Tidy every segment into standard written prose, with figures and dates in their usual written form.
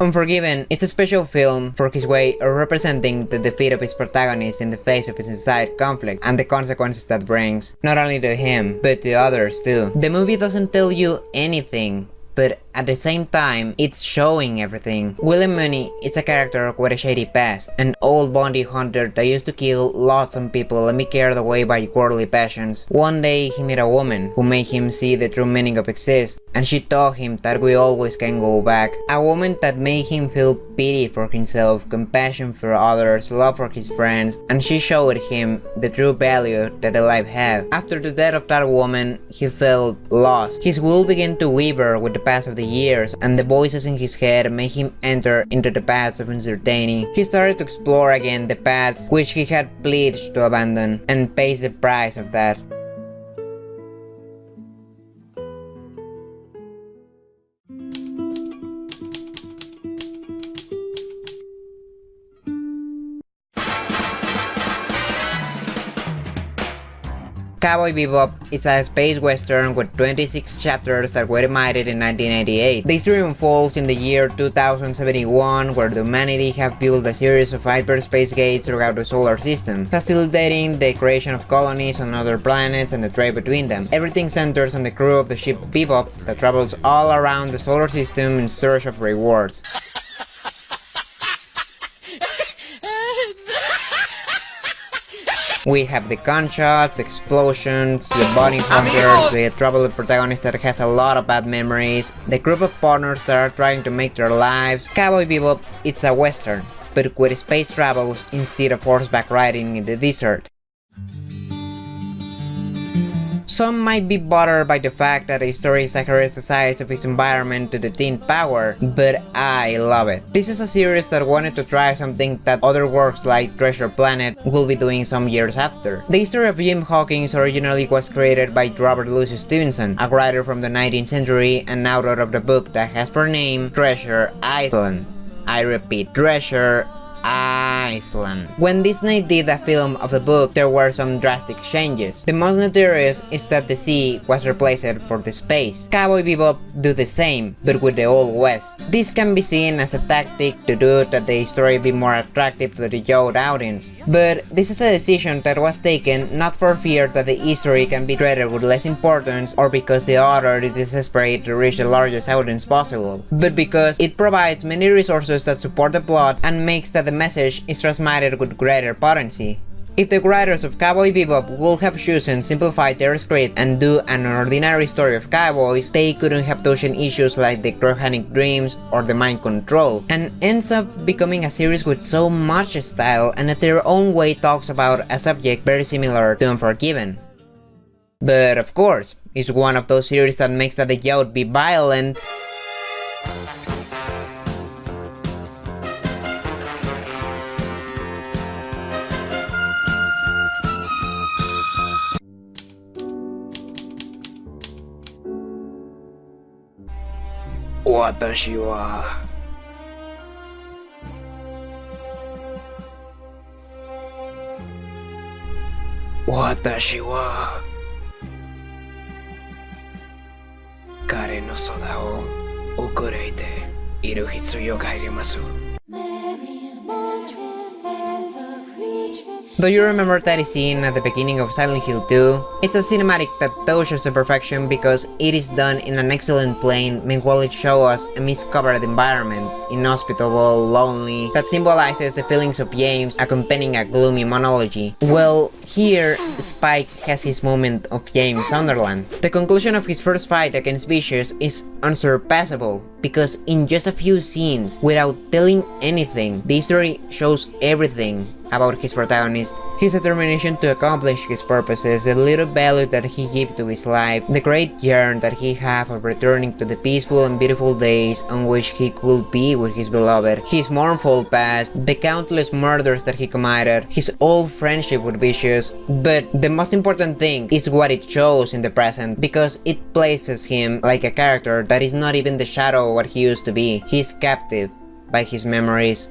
Unforgiven, it's a special film for his way of representing the defeat of his protagonist in the face of his inside conflict and the consequences that brings, not only to him, but to others too. The movie doesn't tell you anything, but at the same time, it's showing everything. William Mooney is a character with a shady past, an old bounty hunter that used to kill lots of people and be carried away by worldly passions. One day he met a woman who made him see the true meaning of exist, and she taught him that we always can go back. A woman that made him feel pity for himself, compassion for others, love for his friends, and she showed him the true value that a life has. After the death of that woman, he felt lost. His will began to waver with the pass of the years, and the voices in his head made him enter into the paths of uncertainty. He started to explore again the paths which he had pledged to abandon, and pays the price of that. Cowboy Bebop is a space western with 26 chapters that were animated in 1988. The story unfolds in the year 2071, where the humanity have built a series of hyperspace gates throughout the solar system, facilitating the creation of colonies on other planets and the trade between them. Everything centers on the crew of the ship Bebop that travels all around the solar system in search of rewards. We have the gunshots, explosions, the bounty hunters, the troubled protagonist that has a lot of bad memories, the group of partners that are trying to make their lives. Cowboy Bebop is a western, but with space travels instead of horseback riding in the desert. Some might be bothered by the fact that the story exaggerates the size of its environment to the teen power, but I love it. This is a series that wanted to try something that other works like Treasure Planet will be doing some years after. The history of Jim Hawkins originally was created by Robert Louis Stevenson, a writer from the 19th century and author of the book that has for name Treasure Island. I repeat, Treasure Iceland. When Disney did a film of the book, there were some drastic changes. The most notorious is that the sea was replaced for the space. Cowboy Bebop do the same, but with the Old West. This can be seen as a tactic to do that the story be more attractive to the young audience. But this is a decision that was taken not for fear that the history can be treated with less importance or because the author is desperate to reach the largest audience possible, but because it provides many resources that support the plot and makes that the message is transmitted with greater potency. If the writers of Cowboy Bebop would have chosen simplify their script and do an ordinary story of cowboys, they couldn't have touched issues like the cryogenic dreams or the mind control, and ends up becoming a series with so much style and at their own way talks about a subject very similar to Unforgiven. But of course, it's one of those series that makes that the youth be violent, Watashi wa kare no soda o ukureite iru hitsuyo kairimasu. Do you remember that scene at the beginning of Silent Hill 2? It's a cinematic that touches the perfection because it is done in an excellent plane, meanwhile it shows us a miscovered environment, inhospitable, lonely, that symbolizes the feelings of James accompanying a gloomy monology. Well, here, Spike has his moment of James Sunderland. The conclusion of his first fight against Vicious is unsurpassable, because in just a few scenes, without telling anything, the story shows everything about his protagonist, his determination to accomplish his purposes, the little value that he gives to his life, the great yearn that he has of returning to the peaceful and beautiful days on which he could be with his beloved, his mournful past, the countless murders that he committed, his old friendship with Vicious, but the most important thing is what it shows in the present, because it places him like a character that is not even the shadow of what he used to be. He is captive by his memories.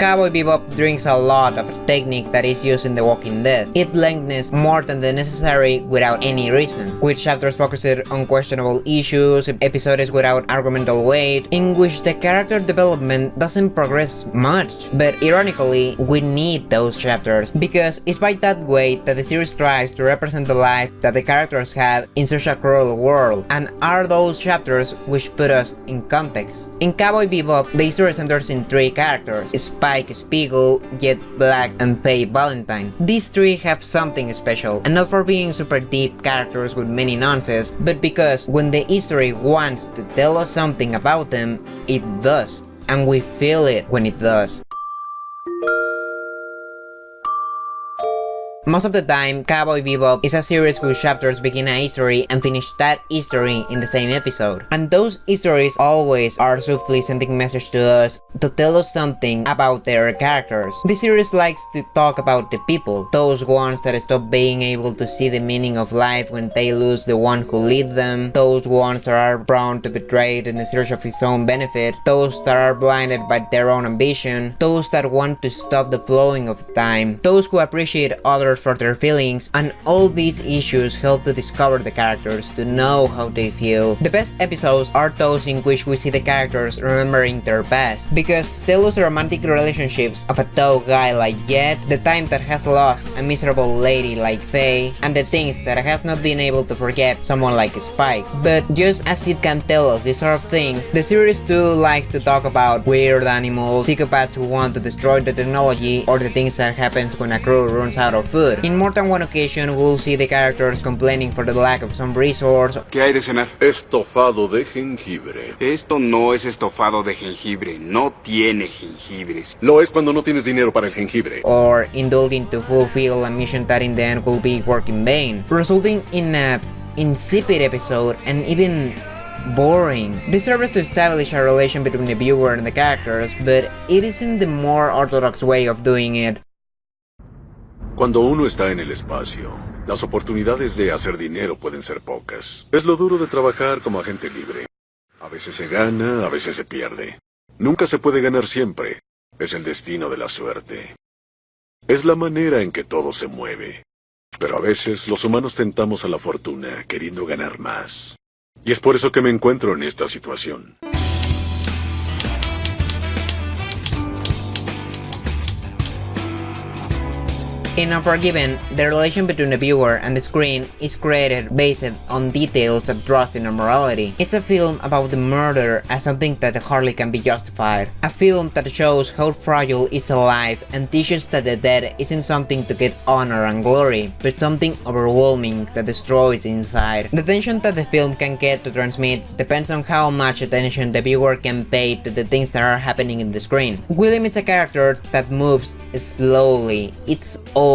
Cowboy Bebop drinks a lot of a technique that is used in The Walking Dead. It lengthens more than the necessary without any reason, with chapters focused on questionable issues, episodes without argumental weight, in which the character development doesn't progress much. But ironically, we need those chapters, because it's by that way that the series tries to represent the life that the characters have in such a cruel world, and are those chapters which put us in context. In Cowboy Bebop, the story centers in three characters: Spike Spiegel, Jet Black, and Faye Valentine. These three have something special, and not for being super deep characters with many nonsense, but because when the history wants to tell us something about them, it does, and we feel it when it does. Most of the time, Cowboy Bebop is a series whose chapters begin a history and finish that history in the same episode. And those histories always are subtly sending message to us to tell us something about their characters. This series likes to talk about the people, those ones that stop being able to see the meaning of life when they lose the one who lead them, those ones that are prone to betray in the search of his own benefit, those that are blinded by their own ambition, those that want to stop the flowing of time, those who appreciate others for their feelings, and all these issues help to discover the characters, to know how they feel. The best episodes are those in which we see the characters remembering their past, because tell us the romantic relationships of a tough guy like Jet, the time that has lost a miserable lady like Faye, and the things that has not been able to forget someone like Spike. But just as it can tell us these sort of things, the series too likes to talk about weird animals, psychopaths who want to destroy the technology, or the things that happens when a crew runs out of food. In more than one occasion, we'll see the characters complaining for the lack of some resource. ¿Qué hay de cenar? Estofado de jengibre. Esto no es estofado de jengibre, no tiene jengibres. Lo es cuando no tienes dinero para el jengibre. Or indulging to fulfill a mission that in the end will be work in vain, resulting in a insipid episode and even boring. This serves to establish a relation between the viewer and the characters, but it isn't the more orthodox way of doing it. Cuando uno está en el espacio, las oportunidades de hacer dinero pueden ser pocas. Es lo duro de trabajar como agente libre. A veces se gana, a veces se pierde. Nunca se puede ganar siempre. Es el destino de la suerte. Es la manera en que todo se mueve. Pero a veces los humanos tentamos a la fortuna queriendo ganar más. Y es por eso que me encuentro en esta situación. In Unforgiven, the relation between the viewer and the screen is created based on details that thrust in morality. It's a film about the murder as something that hardly can be justified. A film that shows how fragile is a life and teaches that the dead isn't something to get honor and glory, but something overwhelming that destroys inside. The tension that the film can get to transmit depends on how much attention the viewer can pay to the things that are happening in the screen. William is a character that moves slowly. It's old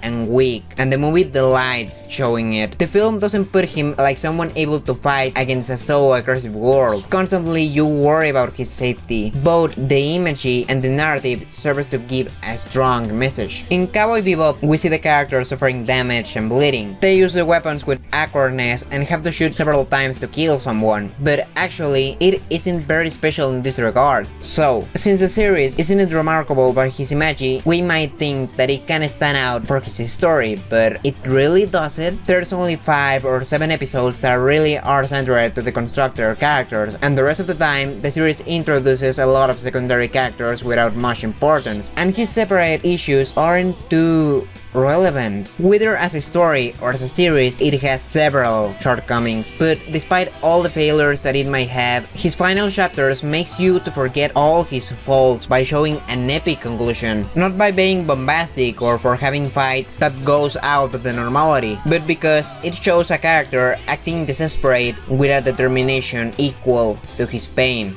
and weak, and the movie delights showing it. The film doesn't put him like someone able to fight against a so aggressive world. Constantly you worry about his safety. Both the imagery and the narrative serves to give a strong message. In Cowboy Bebop, we see the characters suffering damage and bleeding. They use the weapons with awkwardness and have to shoot several times to kill someone, but actually it isn't very special in this regard. So, since the series isn't remarkable by his imagery, we might think that it can stand out for his story, but it really doesn't. There's only 5 or 7 episodes that really are centered to the constructor characters, and the rest of the time the series introduces a lot of secondary characters without much importance, and his separate issues aren't too relevant. Whether as a story or as a series, it has several shortcomings, but despite all the failures that it might have, his final chapters makes you to forget all his faults by showing an epic conclusion, not by being bombastic or for having fights that goes out of the normality, but because it shows a character acting desperate with a determination equal to his pain.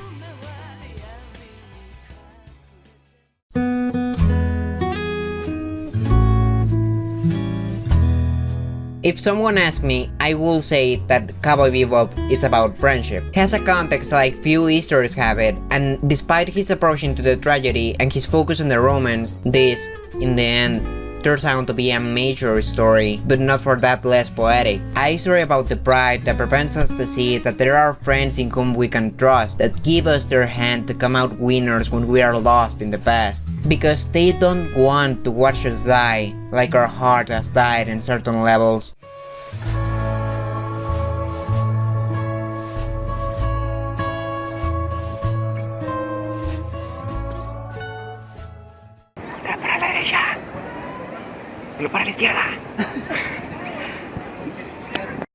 If someone asks me, I will say that Cowboy Bebop is about friendship. It has a context like few histories have it, and despite his approach into the tragedy and his focus on the romance, this, in the end, turns out to be a major story, but not for that less poetic. A story about the pride that prevents us to see that there are friends in whom we can trust, that give us their hand to come out winners when we are lost in the past, because they don't want to watch us die like our heart has died in certain levels.